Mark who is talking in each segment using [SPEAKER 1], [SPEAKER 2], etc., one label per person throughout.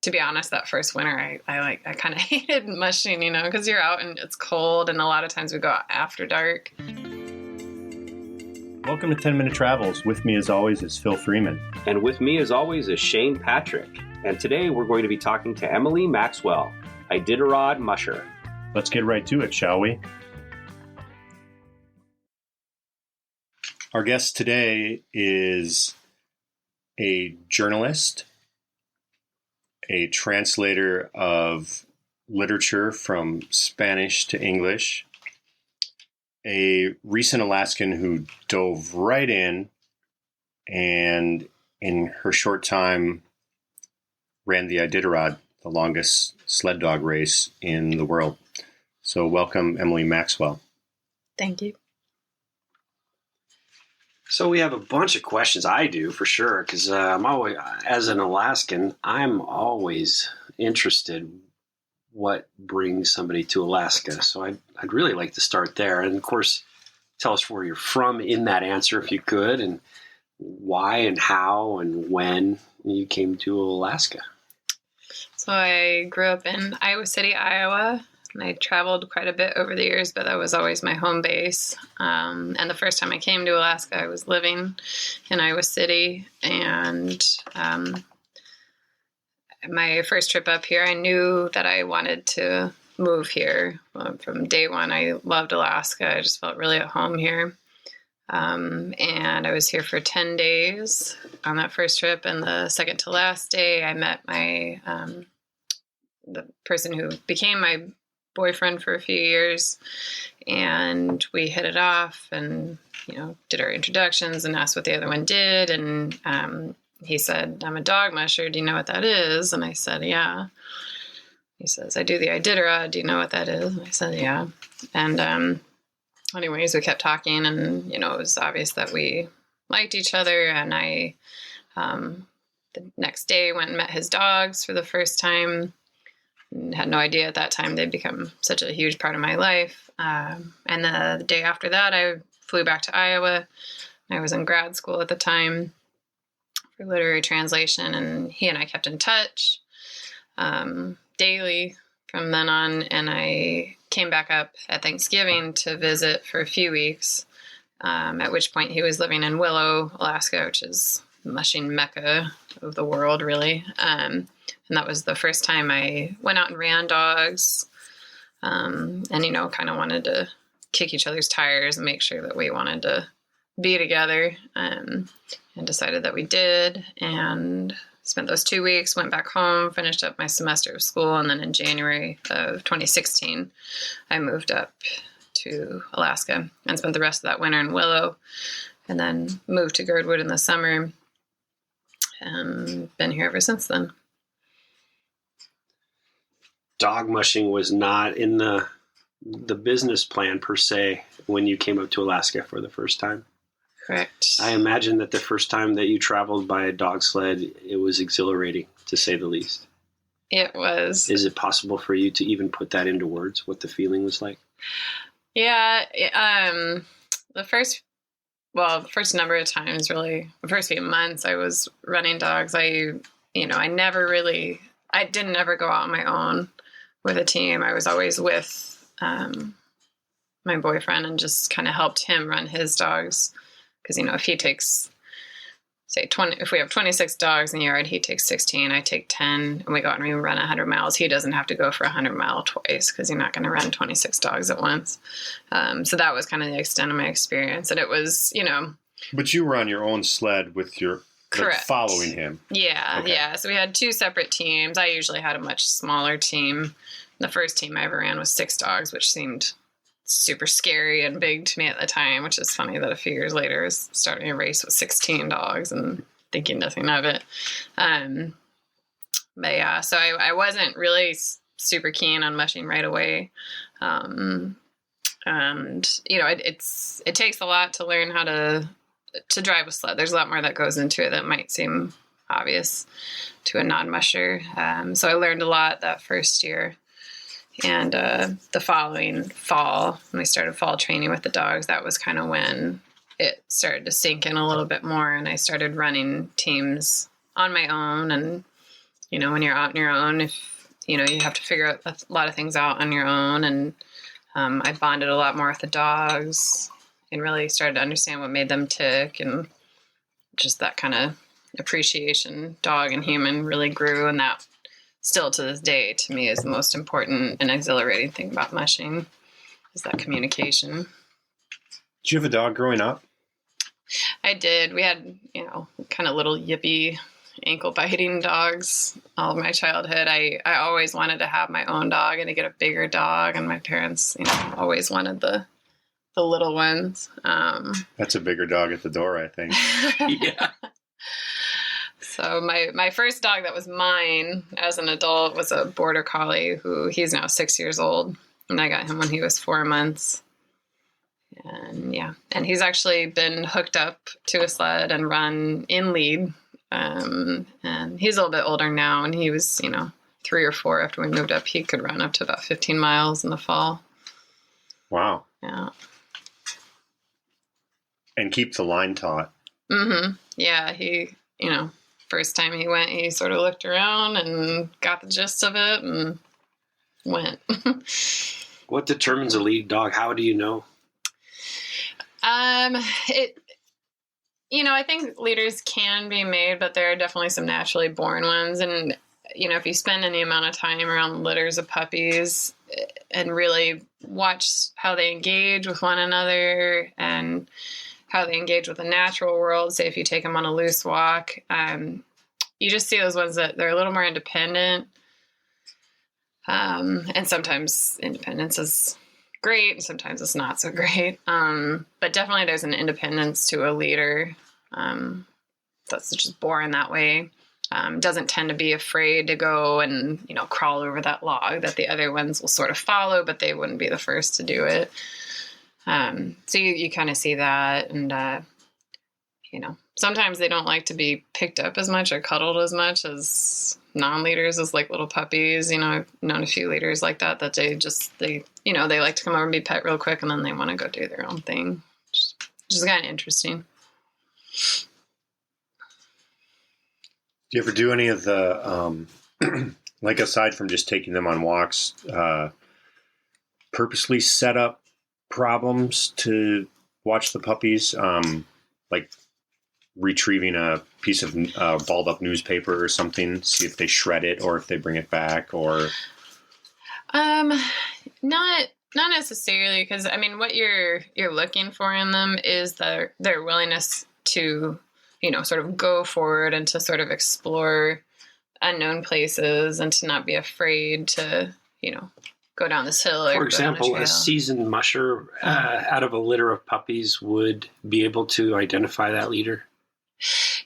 [SPEAKER 1] to be honest, that first winter, I kind of hated mushing, because you're out and it's cold, and a lot of times we go out after dark.
[SPEAKER 2] Welcome to 10-Minute Travels. With me, as always, is Phil Freeman.
[SPEAKER 3] And with me, as always, is Shane Patrick. And today we're going to be talking to Emily Maxwell, Iditarod Musher.
[SPEAKER 2] Let's get right to it, shall we? Our guest today is a journalist, a translator of literature from Spanish to English, a recent Alaskan who dove right in and in her short time ran the Iditarod, the longest sled dog race in the world. So welcome, Emily Maxwell.
[SPEAKER 1] Thank you.
[SPEAKER 4] So we have a bunch of questions. I do, for sure, because I'm always, as an Alaskan, I'm always interested what brings somebody to Alaska. So I'd really like to start there. And of course, tell us where you're from in that answer, if you could, and why and how and when you came to Alaska.
[SPEAKER 1] So I grew up in Iowa City, Iowa, and I traveled quite a bit over the years, but that was always my home base. And the first time I came to Alaska, I was living in Iowa City, and my first trip up here, I knew that I wanted to move here. From day one, I loved Alaska. I just felt really at home here. And I was here for 10 days on that first trip. And the second to last day, I met my the person who became my boyfriend for a few years. And we hit it off and, did our introductions and asked what the other one did. And he said, "I'm a dog musher. Do you know what that is?" And I said, "Yeah." He says, "I do the Iditarod. Do you know what that is?" And I said, "Yeah." And anyways, we kept talking, and, it was obvious that we liked each other. And I, the next day, went and met his dogs for the first time. And had no idea at that time they'd become such a huge part of my life. And the day after that, I flew back to Iowa. I was in grad school at the time for literary translation, and he and I kept in touch daily from then on. And I came back up at Thanksgiving to visit for a few weeks, at which point he was living in Willow, Alaska, which is the mushing mecca of the world, really. And that was the first time I went out and ran dogs, and, kind of wanted to kick each other's tires and make sure that we wanted to be together, and decided that we did, and spent those 2 weeks, went back home, finished up my semester of school, and then in January of 2016, I moved up to Alaska and spent the rest of that winter in Willow, and then moved to Girdwood in the summer, and been here ever since then.
[SPEAKER 4] Dog mushing was not in the business plan per se when you came up to Alaska for the first time.
[SPEAKER 1] Correct.
[SPEAKER 4] I imagine that the first time that you traveled by a dog sled, it was exhilarating, to say the least.
[SPEAKER 1] It was.
[SPEAKER 4] Is it possible for you to even put that into words, what the feeling was like?
[SPEAKER 1] Yeah. The first number of times, really, the first few months I was running dogs, I didn't ever go out on my own with a team. I was always with my boyfriend and just kind of helped him run his dogs. Because, if he takes, say, 20, if we have 26 dogs in the yard, he takes 16, I take 10, and we go out and we run 100 miles. He doesn't have to go for 100-mile twice because you're not going to run 26 dogs at once. So that was kind of the extent of my experience. And it was,
[SPEAKER 2] But you were on your own sled with your...
[SPEAKER 1] Correct.
[SPEAKER 2] Following him.
[SPEAKER 1] Yeah,
[SPEAKER 2] Okay.
[SPEAKER 1] yeah. So we had two separate teams. I usually had a much smaller team. The first team I ever ran was 6 dogs, which seemed super scary and big to me at the time, which is funny that a few years later I was starting a race with 16 dogs and thinking nothing of it. But yeah, so I wasn't really super keen on mushing right away. And, it takes a lot to learn how to drive a sled. There's a lot more that goes into it that might seem obvious to a non-musher. So I learned a lot that first year. And the following fall, when we started fall training with the dogs, that was kind of when it started to sink in a little bit more. And I started running teams on my own and when you're out on your own, if, you have to figure out a lot of things out on your own. And I bonded a lot more with the dogs and really started to understand what made them tick, and just that kind of appreciation, dog and human, really grew. And that still to this day, to me, is the most important and exhilarating thing about mushing, is that communication.
[SPEAKER 2] Did you have a dog growing up?
[SPEAKER 1] I did. We had, kind of little yippy ankle biting dogs all of my childhood. I always wanted to have my own dog and to get a bigger dog. And my parents, always wanted the little ones.
[SPEAKER 2] That's a bigger dog at the door, I think.
[SPEAKER 4] Yeah.
[SPEAKER 1] So my first dog that was mine as an adult was a border collie he's now 6 years old. And I got him when he was 4 months. And he's actually been hooked up to a sled and run in lead. And he's a little bit older now, and he was, 3 or 4 after we moved up. He could run up to about 15 miles in the fall.
[SPEAKER 2] Wow.
[SPEAKER 1] Yeah.
[SPEAKER 2] And keep the line taut.
[SPEAKER 1] Mm-hmm. Yeah, he, first time he went, he sort of looked around and got the gist of it and went.
[SPEAKER 4] What determines a lead dog? How do you know?
[SPEAKER 1] I think leaders can be made, but there are definitely some naturally born ones. And, if you spend any amount of time around litters of puppies and really watch how they engage with one another and how they engage with the natural world, say if you take them on a loose walk, you just see those ones that they're a little more independent. And sometimes independence is great, and sometimes it's not so great. But definitely there's an independence to a leader that's just born that way. Doesn't tend to be afraid to go and, crawl over that log that the other ones will sort of follow, but they wouldn't be the first to do it. So you kind of see that. And, sometimes they don't like to be picked up as much or cuddled as much as non-leaders, as like little puppies. I've known a few leaders like that they like to come over and be pet real quick, and then they want to go do their own thing. Which is kind of interesting.
[SPEAKER 2] Do you ever do any of the, like aside from just taking them on walks, purposely set up problems to watch the puppies, like retrieving a piece of balled up newspaper or something, see if they shred it or if they bring it back, or
[SPEAKER 1] not necessarily, because what you're looking for in them is their willingness to sort of go forward and to sort of explore unknown places and to not be afraid to go down this hill.
[SPEAKER 4] For example, a seasoned musher out of a litter of puppies would be able to identify that leader.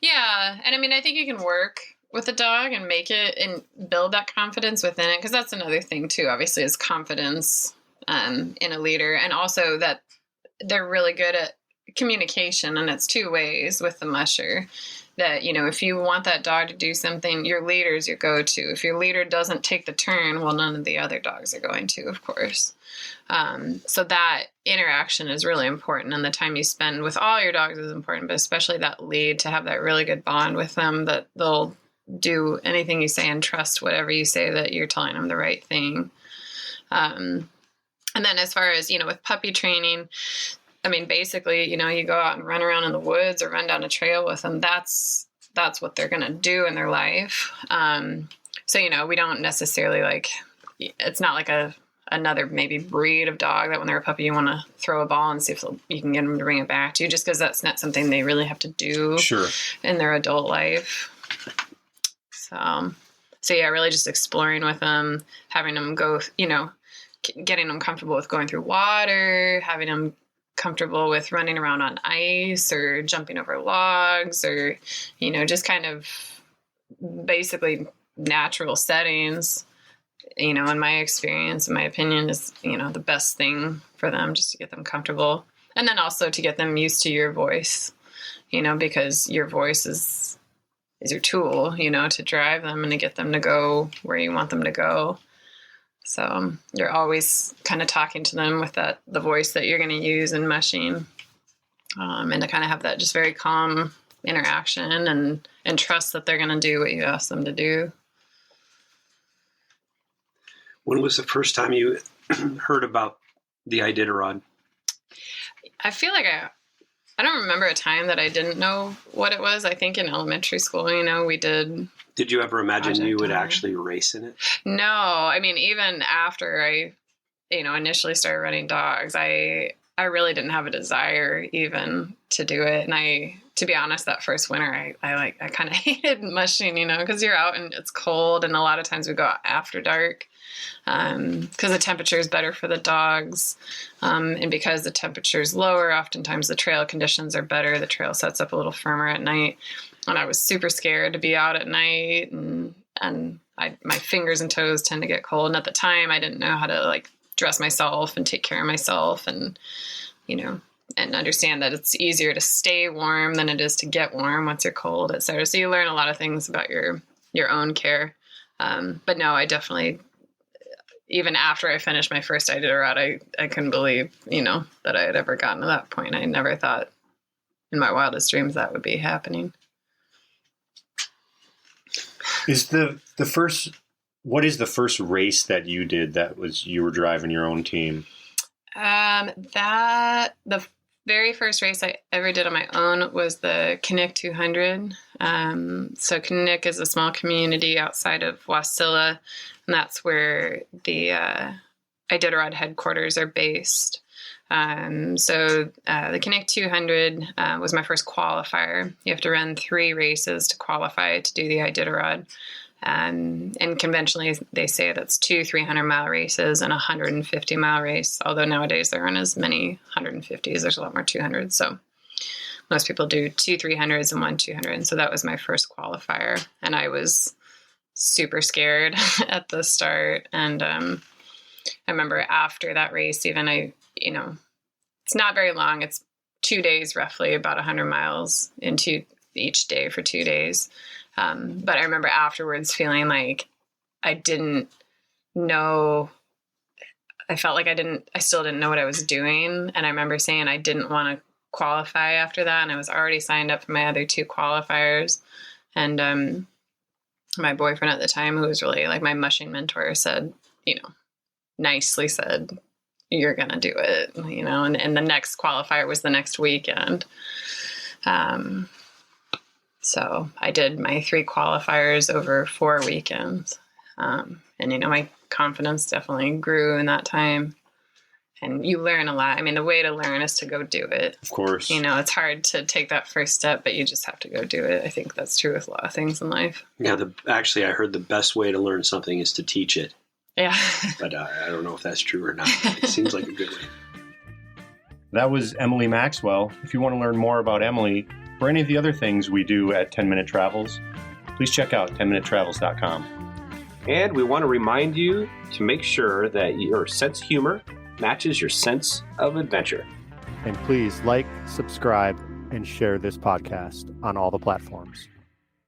[SPEAKER 1] Yeah. And I think you can work with a dog and make it and build that confidence within it. Because that's another thing too, obviously, is confidence in a leader. And also that they're really good at communication, and it's two ways with the musher. That, if you want that dog to do something, your leader's your go-to. If your leader doesn't take the turn, well, none of the other dogs are going to, of course. So that interaction is really important, and the time you spend with all your dogs is important, but especially that lead, to have that really good bond with them, that they'll do anything you say and trust whatever you say, that you're telling them the right thing. And then as far as, with puppy training, basically, you go out and run around in the woods or run down a trail with them. That's what they're going to do in their life. So, we don't necessarily it's not like another maybe breed of dog that when they're a puppy, you want to throw a ball and see if you can get them to bring it back to you, just because that's not something they really have to do in their adult life. So yeah, really just exploring with them, having them go, getting them comfortable with going through water, having them comfortable with running around on ice or jumping over logs, or, just kind of basically natural settings, in my experience, in my opinion, is, the best thing for them, just to get them comfortable. And then also to get them used to your voice, because your voice is your tool, to drive them and to get them to go where you want them to go. So you're always kind of talking to them with the voice that you're going to use in mushing, and to kind of have that just very calm interaction and trust that they're going to do what you ask them to do.
[SPEAKER 4] When was the first time you heard about the Iditarod?
[SPEAKER 1] I feel like I don't remember a time that I didn't know what it was. I think in elementary school, we did.
[SPEAKER 4] Did you ever imagine you would
[SPEAKER 1] Time.
[SPEAKER 4] actually race in it?
[SPEAKER 1] No, I mean, even after I, initially started running dogs, I really didn't have a desire even to do it. And to be honest, that first winter, I kind of hated mushing, because you're out and it's cold. And a lot of times we go out after dark because the temperature is better for the dogs. And because the temperature is lower, oftentimes the trail conditions are better. The trail sets up a little firmer at night. And I was super scared to be out at night. And my fingers and toes tend to get cold. And at the time, I didn't know how to dress myself and take care of myself and understand that it's easier to stay warm than it is to get warm once you're cold, et cetera. So you learn a lot of things about your own care. But no, I definitely, even after I finished my first Iditarod, I couldn't believe, that I had ever gotten to that point. I never thought in my wildest dreams that would be happening.
[SPEAKER 2] What is the first race that you did that was you were driving your own team?
[SPEAKER 1] The very first race I ever did on my own was the Knik 200. So Knik is a small community outside of Wasilla, and that's where the Iditarod headquarters are based. So the Knik 200 was my first qualifier. You have to run 3 races to qualify to do the Iditarod. And conventionally, they say that's 2 300-mile races and a 150-mile race, although nowadays there aren't as many 150s. There's a lot more 200s. So most people do 2 300s and 1 200. And so that was my first qualifier. And I was super scared at the start. And I remember after that race, even it's not very long. It's 2 days, roughly, about 100 miles into each day for 2 days. But I remember afterwards feeling like I didn't know, I felt like I still didn't know what I was doing. And I remember saying I didn't want to qualify after that. And I was already signed up for my other 2 qualifiers. And my boyfriend at the time, who was really like my mushing mentor, said, nicely said, you're going to do it, and the next qualifier was the next weekend. So I did my 3 qualifiers over 4 weekends. And, my confidence definitely grew in that time. And you learn a lot. I mean, the way to learn is to go do it.
[SPEAKER 2] Of course.
[SPEAKER 1] It's hard to take that first step, but you just have to go do it. I think that's true with a lot of things in life.
[SPEAKER 4] Yeah, actually, I heard the best way to learn something is to teach it.
[SPEAKER 1] Yeah.
[SPEAKER 4] But I don't know if that's true or not. It seems like a good way.
[SPEAKER 2] That was Emily Maxwell. If you want to learn more about Emily or any of the other things we do at 10 Minute Travels, please check out 10minutetravels.com.
[SPEAKER 3] And we want to remind you to make sure that your sense of humor matches your sense of adventure.
[SPEAKER 5] And please like, subscribe, and share this podcast on all the platforms.